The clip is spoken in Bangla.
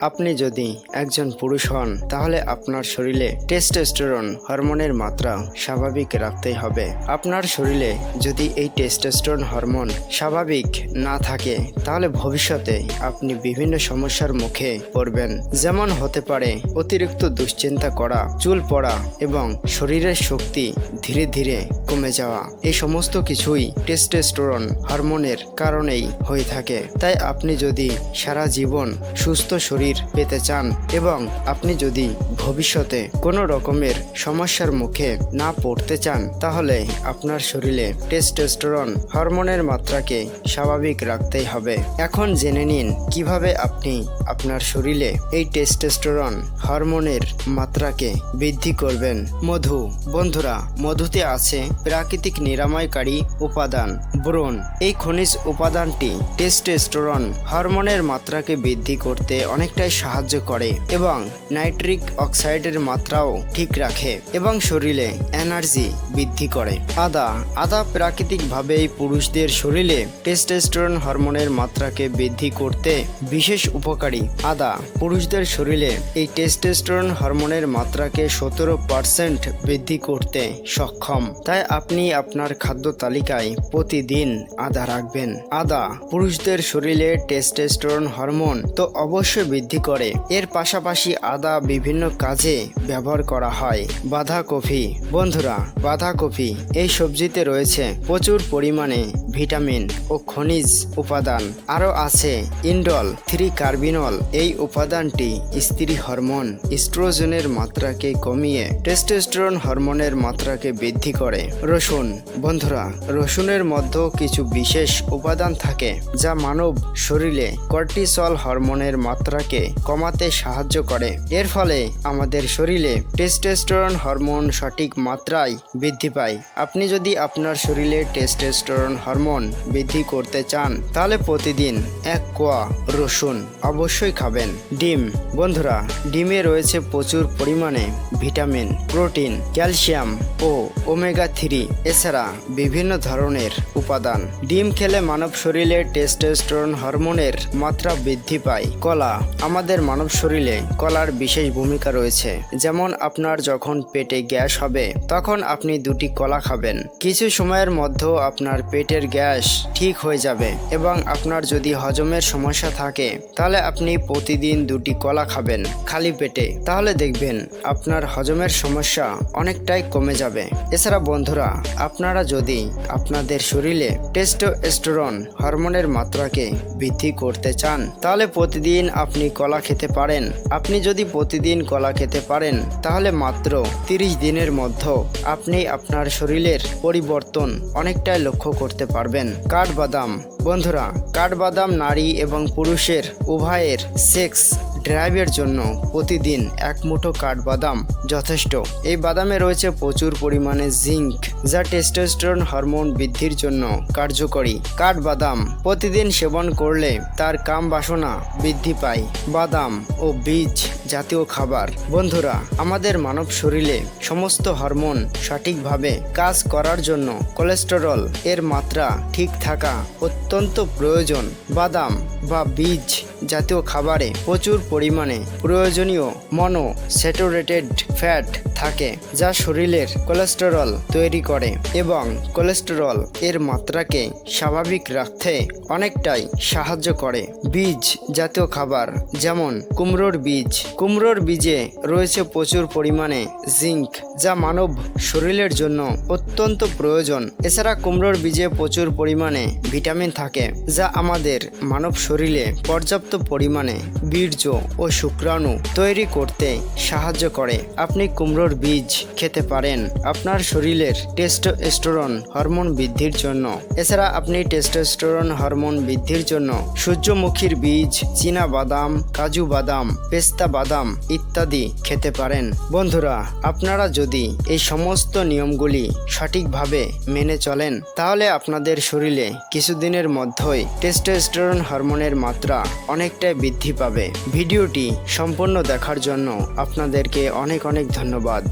আপনি যদি একজন পুরুষ হন তাহলে আপনার শরীরে টেস্টোস্টেরন হরমোনের মাত্রা স্বাভাবিক রাখতেই হবে। আপনার শরীরে যদি এই টেস্টোস্টেরন হরমোন স্বাভাবিক না থাকে তাহলে ভবিষ্যতে আপনি বিভিন্ন সমস্যার মুখে পড়বেন, যেমন হতে পারে অতিরিক্ত দুশ্চিন্তা করা, চুল পড়া এবং শরীরের শক্তি ধীরে ধীরে কমে যাওয়া। এই সমস্ত কিছুই টেস্টোস্টেরন হরমোনের কারণেই হয়ে থাকে। তাই আপনি যদি সারা জীবন সুস্থ শরীর পেতে চান এবং আপনি যদি ভবিষ্যতে কোনো রকমের সমস্যার মুখে না পড়তে চান তাহলে আপনার শরীরে টেস্টোস্টেরন হরমোনের মাত্রাকে স্বাভাবিক রাখতেই হবে। এখন জেনে নিন কিভাবে আপনি আপনার শরীরে এই টেস্টোস্টেরন হরমোনের মাত্রাকে বৃদ্ধি করবেন। মধু। বন্ধুরা, মধুতে আছে প্রাকৃতিক নিরাময়কারী উপাদান বোরন। এই খনিজ উপাদানটি টেস্টোস্টেরন হরমোনের মাত্রাকে বৃদ্ধি করতে অনেকটাই সাহায্য করে এবং নাইট্রিক অক্সাইডের মাত্রাও ঠিক রাখে এবং শরীরে এনার্জি বৃদ্ধি করে। আদা প্রাকৃতিকভাবেই পুরুষদের শরীরে টেস্টোস্টেরন হরমোনের মাত্রাকে বৃদ্ধি করতে বিশেষ উপকারী। আদা পুরুষদের শরীরে এই টেস্টোস্টেরন হরমোনের মাত্রাকে 17% বৃদ্ধি করতে সক্ষম। তাই আপনি আপনার খাদ্য তালিকায় প্রতিদিন আদা রাখবেন। আদা পুরুষদের শরীরে টেস্টোস্টেরন হরমোন তো অবশ্যই বৃদ্ধি করে, এর পাশাপাশি আদা বিভিন্ন কাজে ব্যবহার করা হয়। বাঁধাকপি। বন্ধুরা, বাঁধাকপি এই সবজিতে রয়েছে প্রচুর পরিমাণে ভিটামিন ও খনিজ উপাদান। আরও আছে ইন্ডল 3 কার্বিনল। এই উপাদানটি স্ত্রী হরমোন ইস্ট্রোজেনের মাত্রাকে কমিয়ে টেস্টোস্টেরন হরমোনের মাত্রাকে বৃদ্ধি করে। রসুন। বন্ধুরা, রসুনের মধ্যেও কিছু বিশেষ উপাদান থাকে যা মানব শরীরে কর্টিসল হরমোনের মাত্রাকে কমাতে সাহায্য করে। এর ফলে আমাদের শরীরে টেস্টোস্টেরন হরমোন সঠিক মাত্রায় বৃদ্ধি পায়। আপনি যদি আপনার শরীরে টেস্টোস্টেরন হরমোন বৃদ্ধি করতে চান তাহলে প্রতিদিন 1 কোয়া রসুন অবশ্যই খাবেন। ডিম। বন্ধুরা, ডিমে রয়েছে প্রচুর পরিমাণে ভিটামিন, প্রোটিন, ক্যালসিয়াম ও ওমেগা 3 এছাড়া বিভিন্ন ধরনের উপাদান। ডিম খেলে মানব শরীরে টেস্টোস্টেরন হরমোনের মাত্রা বৃদ্ধি পায়। কলা। আমাদের মানব শরীরে কলার বিশেষ ভূমিকা রয়েছে। যেমন আপনার যখন পেটে গ্যাস হবে তখন আপনি 2টি কলা খাবেন। কিছু সময়ের মধ্যেও আপনার পেটের গ্যাস ঠিক হয়ে যাবে এবং আপনার যদি হজমের সমস্যা থাকে তাহলে আপনি প্রতিদিন 2টি কলা খাবেন খালি পেটে। তাহলে দেখবেন আপনার হজমের সমস্যা অনেকটাই কমে যাবে। এছাড়া বন্ধুরা, আপনারা যদি আপনাদের শরীরে টেস্টোস্টেরন হরমোনের মাত্রাকে বৃদ্ধি করতে চান তাহলে প্রতিদিন আপনি কলা খেতে পারেন। আপনি যদি প্রতিদিন কলা খেতে পারেন তাহলে মাত্র 30 দিনের মধ্যে আপনি আপনার শরীরের পরিবর্তন অনেকটাই লক্ষ্য করতে পারবেন। কাঠবাদাম। বন্ধুরা, কাঠবাদাম নারী এবং পুরুষের উভয়ের সেক্স ড্রাইভের জন্য প্রতিদিন 1 মুঠো কাঠবাদাম যথেষ্ট। এই বাদামে রয়েছে প্রচুর পরিমাণে জিঙ্ক যা টেস্টোস্টেরন হরমোন বৃদ্ধির জন্য কার্যকরী। কাঠবাদাম প্রতিদিন সেবন করলে তার কাম বাসনা বৃদ্ধি পায়। বাদাম ও বীজ জাতীয় খাবার। বন্ধুরা, আমাদের মানব শরীরে সমস্ত হরমোন সঠিকভাবে কাজ করার জন্য কোলেস্টেরল এর মাত্রা ঠিক থাকা অত্যন্ত প্রয়োজন। বাদাম বা বীজ জাতীয় খাবারে প্রচুর পরিমাণে প্রয়োজনীয় মনোস্যাচুরেটেড ফ্যাট থাকে যা শরীরের কোলেস্টেরল তৈরি করে এবং কোলেস্টেরল এর মাত্রাকে স্বাভাবিক রাখতে অনেকটাই সাহায্য করে। বীজ জাতীয় খাবার যেমন কুমড়োর বীজ। কুমড়োর বীজে রয়েছে প্রচুর পরিমাণে জিঙ্ক যা মানব শরীরের জন্য অত্যন্ত প্রয়োজন। এছাড়া কুমড়োর বীজে প্রচুর পরিমাণে ভিটামিন থাকে যা আমাদের মানব শরীরে পর্যাপ্ত পরিমাণে বীর্য ও শুক্রাণু তৈরি করতে সাহায্য করে। আপনি কুমড়োর বীজ খেতে পারেন আপনার শরীরের টেস্টোস্টেরন হরমোন বৃদ্ধির জন্য। এছাড়া আপনি টেস্টোস্টেরন হরমোন বৃদ্ধির জন্য সূর্যমুখীর বীজ, চীনা বাদাম, কাজু বাদাম, পেস্তা বাদাম ইত্যাদি খেতে পারেন। বন্ধুরা, আপনারা যদি এই সমস্ত নিয়মগুলি সঠিকভাবে মেনে চলেন তাহলে আপনাদের শরীরে কিছুদিনের মধ্যেই টেস্টোস্টেরন হরমোনের মাত্রা অনেকটাই বৃদ্ধি পাবে। ভিডিওটি সম্পূর্ণ দেখার জন্য আপনাদেরকে অনেক ধন্যবাদ।